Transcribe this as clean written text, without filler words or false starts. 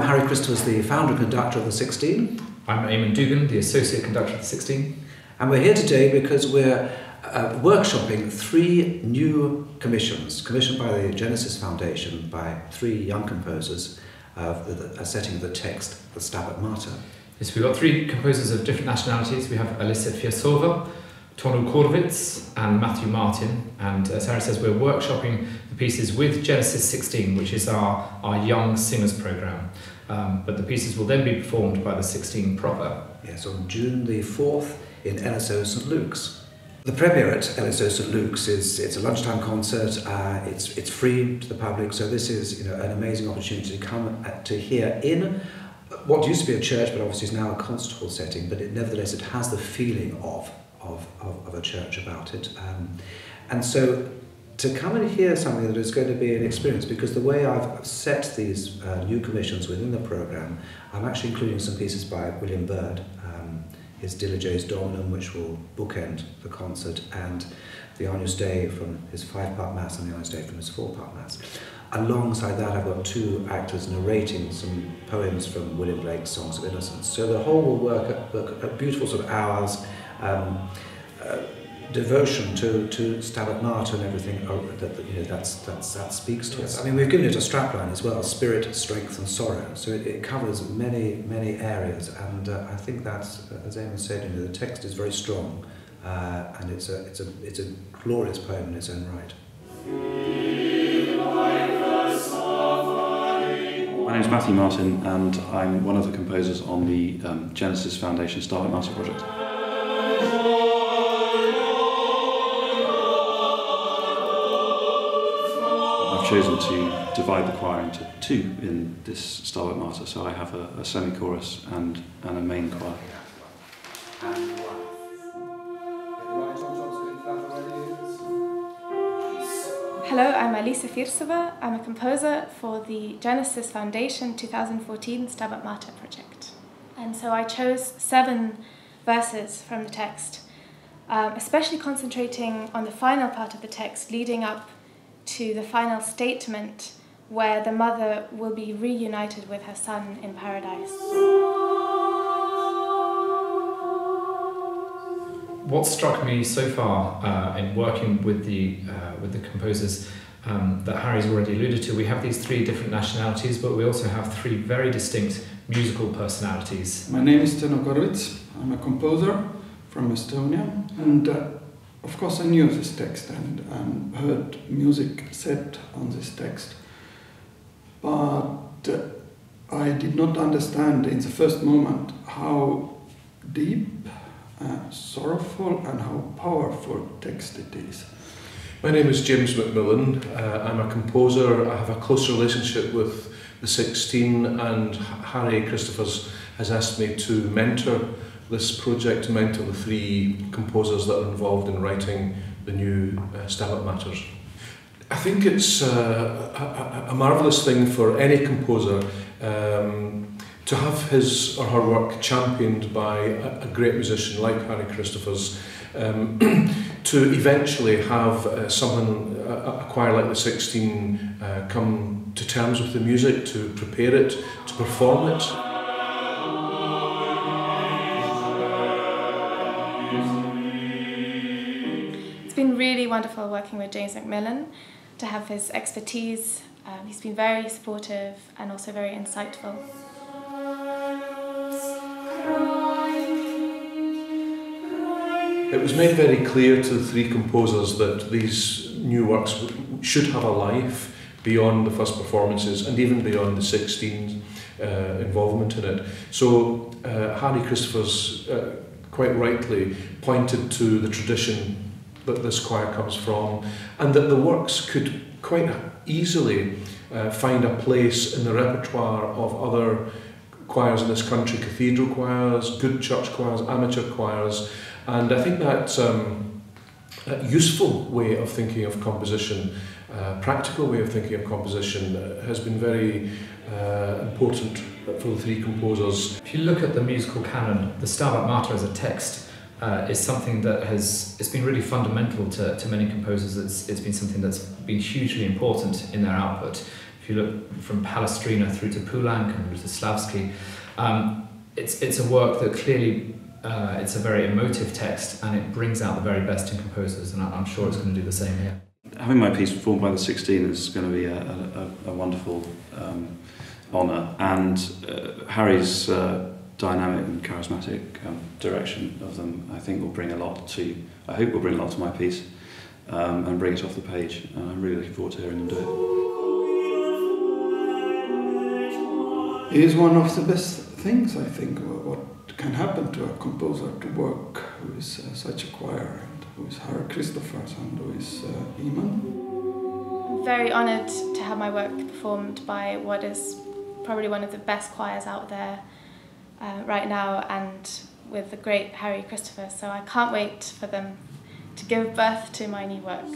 Harry Christophers, the founder and conductor of the 16. I'm Eamonn Dougan, the associate conductor of the 16. And we're here today because we're workshopping 3 new commissions, commissioned by the Genesis Foundation by 3 young composers of a setting of the text, the Stabat Mater. Yes, we've got 3 composers of different nationalities. We have Alisa Fiasova, Tonu Korowitz and Matthew Martin, and as Harry says, we're workshopping the pieces with Genesis 16, which is our young singers programme. But the pieces will then be performed by the 16 proper. Yes, on June the 4th in LSO St Luke's. The premiere at LSO St Luke's it's a lunchtime concert. It's free to the public, so this is an amazing opportunity to come to hear in what used to be a church, but obviously is now a concert hall setting. But nevertheless, it has the feeling of a church about it, and so to come and hear something that is going to be an experience, because the way I've set these new commissions within the programme, I'm actually including some pieces by William Byrd, his Dilige's Dominum, which will bookend the concert, and the Agnus Dei from his 5-part Mass and the Agnus Dei from his 4-part Mass. Alongside that, I've got 2 actors narrating some poems from William Blake's Songs of Innocence. So the whole will work at beautiful sort of hours, devotion to Stabat Mater and everything that speaks to us. I mean, we've given it a strapline as well: spirit, strength, and sorrow. So it covers many areas, and I think that's, as Eamonn said, the text is very strong, and it's a glorious poem in its own right. My name is Matthew Martin, and I'm one of the composers on the Genesis Foundation Stabat Mater project. I've chosen to divide the choir into 2 in this Stabat Mater, so I have a semi-chorus and a main choir. Hello, I'm Alisa Fiasova. I'm a composer for the Genesis Foundation 2014 Stabat Mater project. And so I chose 7 verses from the text, especially concentrating on the final part of the text leading up to the final statement where the mother will be reunited with her son in paradise. What struck me so far in working with the composers that Harry's already alluded to, we have these 3 different nationalities, but we also have 3 very distinct musical personalities. My name is Tonu Korowitz. I'm a composer from Estonia, and of course I knew this text and heard music set on this text, but I did not understand in the first moment how deep, sorrowful and how powerful text it is. My name is James MacMillan. I'm a composer. I have a close relationship with the 16, and Harry Christophers has asked me to mentor this project, to mentor the 3 composers that are involved in writing the new Stabat Maters. I think it's a marvellous thing for any composer to have his or her work championed by a great musician like Harry Christophers, to eventually have a choir like the 16 come to terms with the music, to prepare it, to perform it. It's been really wonderful working with James MacMillan, to have his expertise. He's been very supportive and also very insightful. It was made very clear to the 3 composers that these new works should have a life beyond the first performances and even beyond the 16's involvement in it. So Harry Christophers quite rightly pointed to the tradition that this choir comes from, and that the works could quite easily find a place in the repertoire of other choirs in this country: cathedral choirs, good church choirs, amateur choirs. And I think that useful way of thinking of composition, practical way of thinking of composition, has been very important for the 3 composers. If you look at the musical canon, the Stabat Mater as a text is something that it's been really fundamental to many composers. It's been something that's been hugely important in their output. If if you look from Palestrina through to Poulenc and through to Slavsky, it's a work that clearly it's a very emotive text, and it brings out the very best in composers, and I'm sure it's going to do the same here. Having my piece performed by the 16 is going to be a wonderful honour, and Harry's dynamic and charismatic direction of them, I think, will bring a lot to. I hope will bring a lot to my piece and bring it off the page. And I'm really looking forward to hearing them do it. It is one of the best things, I think, what can happen to a composer, to work with such a choir, and with Harry Christophers and with Eamonn. Very honoured to have my work performed by what is probably one of the best choirs out there right now, and with the great Harry Christophers. So I can't wait for them to give birth to my new work.